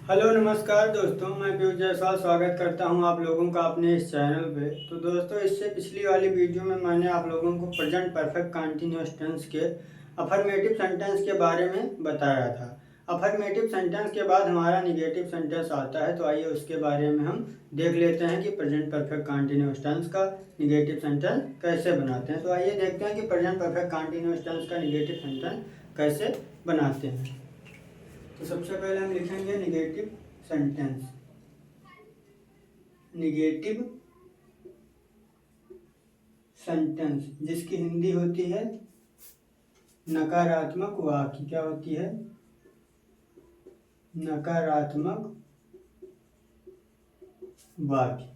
Hello नमस्कार दोस्तों, मैं पीयूष जायसवाल स्वागत करता हूं आप लोगों का अपने इस चैनल पे। तो दोस्तों, इससे पिछली वाली वीडियो में मैंने आप लोगों को प्रेजेंट परफेक्ट कंटीन्यूअस टेंस के अफर्मेटिव सेंटेंस के बारे में बताया था। अफर्मेटिव सेंटेंस के बाद हमारा निगेटिव सेंटेंस आता है, तो आइए उसके बारे में हम देख लेते हैं कि प्रेजेंट परफेक्ट कंटीन्यूअस टेंस का निगेटिव सेंटेंस कैसे बनाते हैं। तो आइए देखते हैं कि प्रेजेंट परफेक्ट कंटीन्यूअस टेंस का निगेटिव सेंटेंस कैसे बनाते हैं। तो सबसे पहले हम लिखेंगे निगेटिव सेंटेंस। निगेटिव सेंटेंस जिसकी हिंदी होती है नकारात्मक वाक्य। क्या होती है? नकारात्मक वाक्य।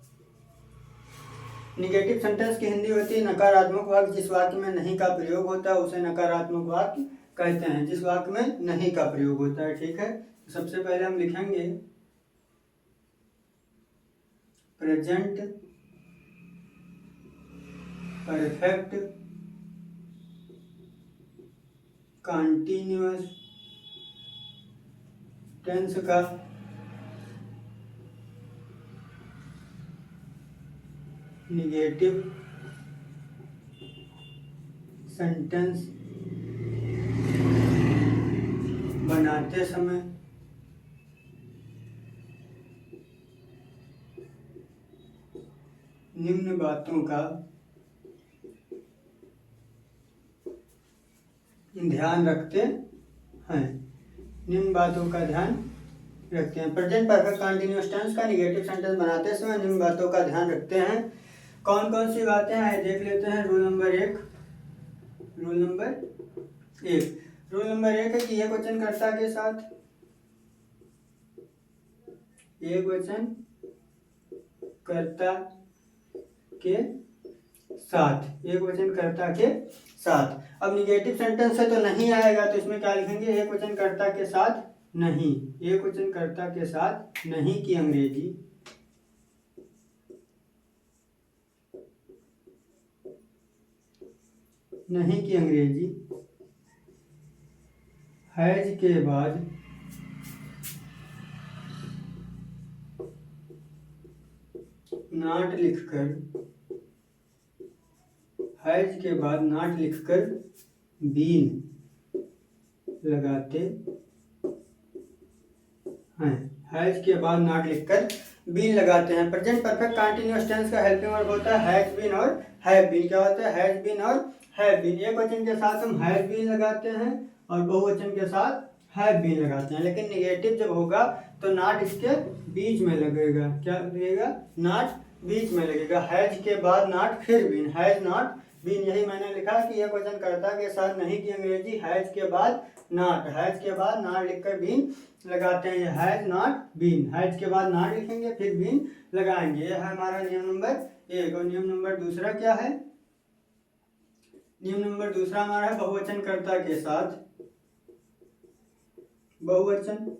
निगेटिव सेंटेंस की हिंदी होती है नकारात्मक वाक्य। जिस वाक्य में नहीं का प्रयोग होता है उसे नकारात्मक वाक्य कहते हैं। जिस वाक्य में नहीं का प्रयोग होता है, ठीक है। सबसे पहले हम लिखेंगे प्रेजेंट परफेक्ट कंटीन्यूअस टेंस का निगेटिव सेंटेंस बनाते समय निम्न बातों का ध्यान रखते हैं। निम्न बातों का ध्यान रखते हैं। प्रेजेंट परफेक्ट कंटीन्यूअस टेंस का निगेटिव सेंटेंस बनाते समय निम्न बातों का ध्यान रखते हैं। कौन कौन सी बातें हैं देख लेते हैं। रूल नंबर एक है कि एक वचनकर्ता के साथ एक वचनकर्ता के साथ। अब निगेटिव सेंटेंस है तो नहीं आएगा, तो इसमें क्या लिखेंगे? एक वचनकर्ता के साथ नहीं। एक वचनकर्ता के साथ नहीं की अंग्रेजी हैज के बाद नॉट लिखकर बीन लगाते हैं। हैज के बाद नॉट लिखकर बीन लगाते हैं। प्रेजेंट परफेक्ट कंटीन्यूअस टेंस का हेल्पिंग वर्ब होता है हैज बीन और हैव बीन। क्या होता है? हैज बीन और हैव बीन। एक वचन के साथ हम हैज बीन लगाते हैं और बहुवचन के साथ हैव बीन लगाते हैं। लेकिन निगेटिव जब होगा तो नॉट इसके बीच में लगेगा। क्या लगेगा? नॉट बीच में लगेगा। हैज के बाद नॉट फिर बीन, हैज नॉट बीन। यही मैंने लिखा कि एक वचनकर्ता के साथ नहीं की अंग्रेजी हैज के बाद नॉट लिखकर बीन लगाते हैं। हैज नॉट बीन, हैज के बाद नॉट लिखेंगे फिर बीन लगाएंगे। यह है हमारा नियम नंबर एक। और नियम नंबर दूसरा क्या है? नियम नंबर दूसरा हमारा है बहुवचनकर्ता के साथ बहुवचनकर्ता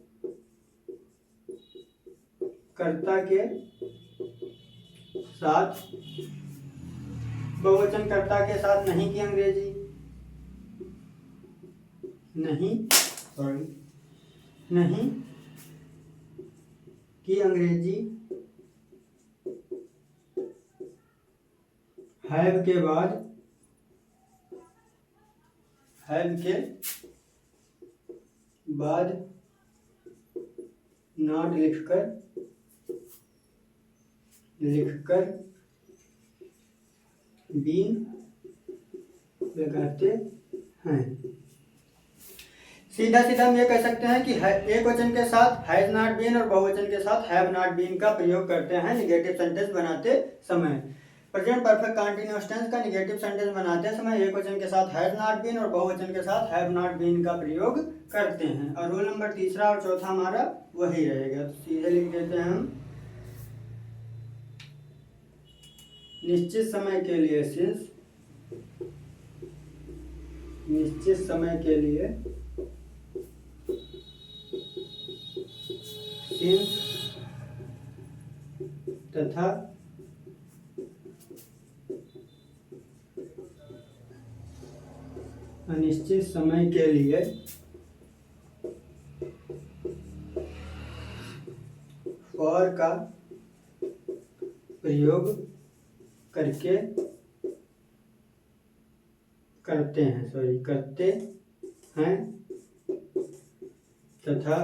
के साथ नहीं की अंग्रेजी हैव के बाद नॉट लिखकर बीन लगाते हैं। सीधा हम ये कह सकते हैं कि एक वचन के साथ हैज नॉट बीन और बहुवचन के साथ हैव नॉट बीन का प्रयोग करते हैं निगेटिव सेंटेंस बनाते समय। प्रेजेंट परफेक्ट कंटीन्यूअस टेंस का निगेटिव सेंटेंस बनाते समय एक वचन के साथ हैज नॉट बीन और बहुवचन के साथ हैव नॉट बीन का प्रयोग करते हैं। और रूल नंबर तीसरा और चौथा हमारा वही रहेगा। तो सीधे लिख देते हैं हम निश्चित समय के लिए सिंस तथा अनिश्चित समय के लिए फॉर का प्रयोग करते हैं तथा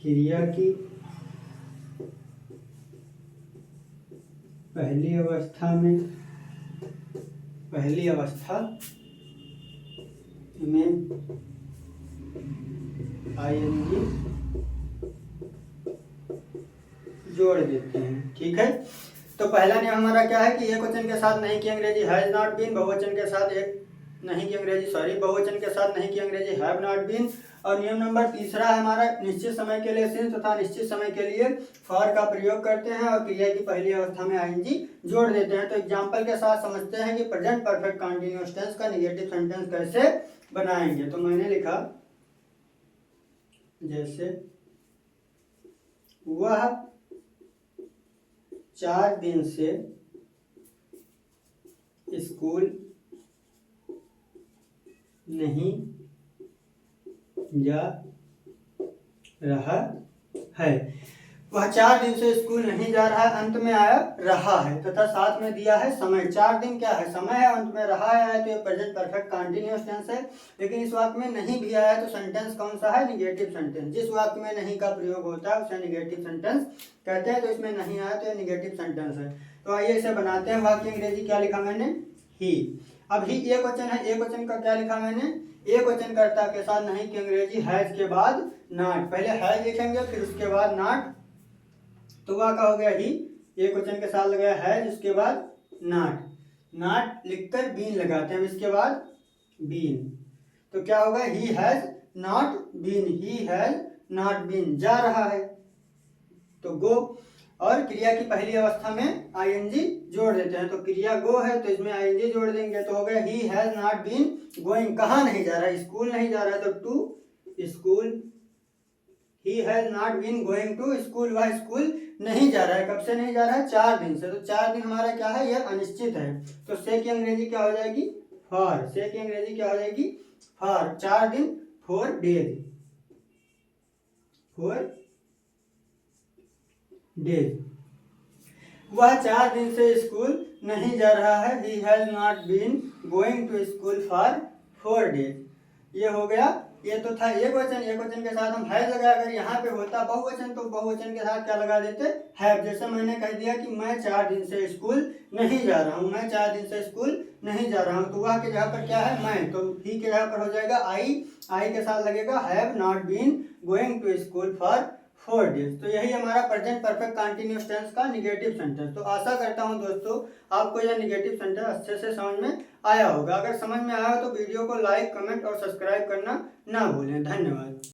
क्रिया की पहली अवस्था में आईएनजी जोड़ देते हैं। ठीक है, तो पहला नियम हमारा क्या है कि एक वचन के साथ नहीं की अंग्रेजी हैज नॉट बीन, बहुवचन के साथ बहुवचन के साथ नहीं की अंग्रेजी हैव नॉट बीन। और नियम नंबर तीसरा है हमारा निश्चित समय के लिए सिंस तथा निश्चित समय के लिए फॉर का प्रयोग करते हैं और क्रिया की पहली अवस्था में आईएनजी जोड़ देते हैं। तो एग्जांपल के साथ समझते हैं कि प्रेजेंट परफेक्ट कंटीन्यूअस टेंस का नेगेटिव सेंटेंस कैसे बनाएंगे। तो मैंने लिखा जैसे वह 4 दिन से स्कूल नहीं जा रहा है। वह 4 दिन से स्कूल नहीं जा रहा है, अंत में आया रहा है तथा साथ में दिया है समय। 4 दिन क्या है, समय है, अंत में रहा है तो ये प्रेजेंट परफेक्ट कंटीन्यूअस टेंस है। लेकिन इस वाक्य में नहीं भी आया तो सेंटेंस कौन सा है, नेगेटिव सेंटेंस। जिस वाक्य में नहीं का प्रयोग होता है उसे नेगेटिव सेंटेंस कहते हैं। तो इसमें नहीं आया तो ये नेगेटिव सेंटेंस है। तो आइए इसे बनाते हैं। वाक्य अंग्रेजी क्या लिखा मैंने, ही। अब ही एक वचन है, एक वचन का क्या लिखा मैंने, एक वचन कर्ता के साथ नहीं की अंग्रेजी हैज के बाद नॉट। पहले हैज लिखेंगे फिर उसके बाद नॉट, तो वह का हो गया ही, एक वचन के साथ लगाया हैज, उसके बाद नॉट लिखकर बीन लगाते हैं, इसके बाद बीन। तो क्या होगा, he has not been, he has not been, जा रहा है तो गो। और क्रिया की पहली अवस्था में आईएनजी जोड़ देते हैं। तो क्रिया गो है तो इसमें आईएनजी जोड़ देंगे तो हो गया he has not been going. कहाँ नहीं जा रहा है, स्कूल नहीं जा रहा है तो to school. He has not been going to school, वह स्कूल नहीं जा रहा है। कब से नहीं जा रहा है, 4 दिन से। तो 4 दिन हमारा क्या है, यह अनिश्चित है। तो से की अंग्रेजी क्या हो जाएगी, फॉर। से की अंग्रेजी क्या हो जाएगी, फॉर। 4 दिन 4 डेज, 4 डेज। वह 4 दिन से स्कूल नहीं जा रहा है, he has not been going to school for 4 days. ये हो गया, ये तो था एक वचन। एक वचन के साथ हम हैज लगाया। अगर यहाँ पे होता बहुवचन तो बहुवचन के साथ क्या लगा देते, हैव। जैसे मैंने कह दिया कि मैं 4 दिन से स्कूल नहीं जा रहा हूँ, मैं 4 दिन से स्कूल नहीं जा रहा हूँ। तो वह के जगह पर क्या है, मैं। तो ही के जगह पर हो जाएगा आई के साथ लगेगा have not been going to school for 4 days. तो यही हमारा प्रेजेंट परफेक्ट कंटीन्यूअस टेंस का नेगेटिव सेंटेंस। तो आशा करता हूं दोस्तों आपको यह नेगेटिव सेंटेंस अच्छे से समझ में आया होगा। अगर समझ में आया हो तो वीडियो को लाइक, कमेंट और सब्सक्राइब करना ना भूलें। धन्यवाद।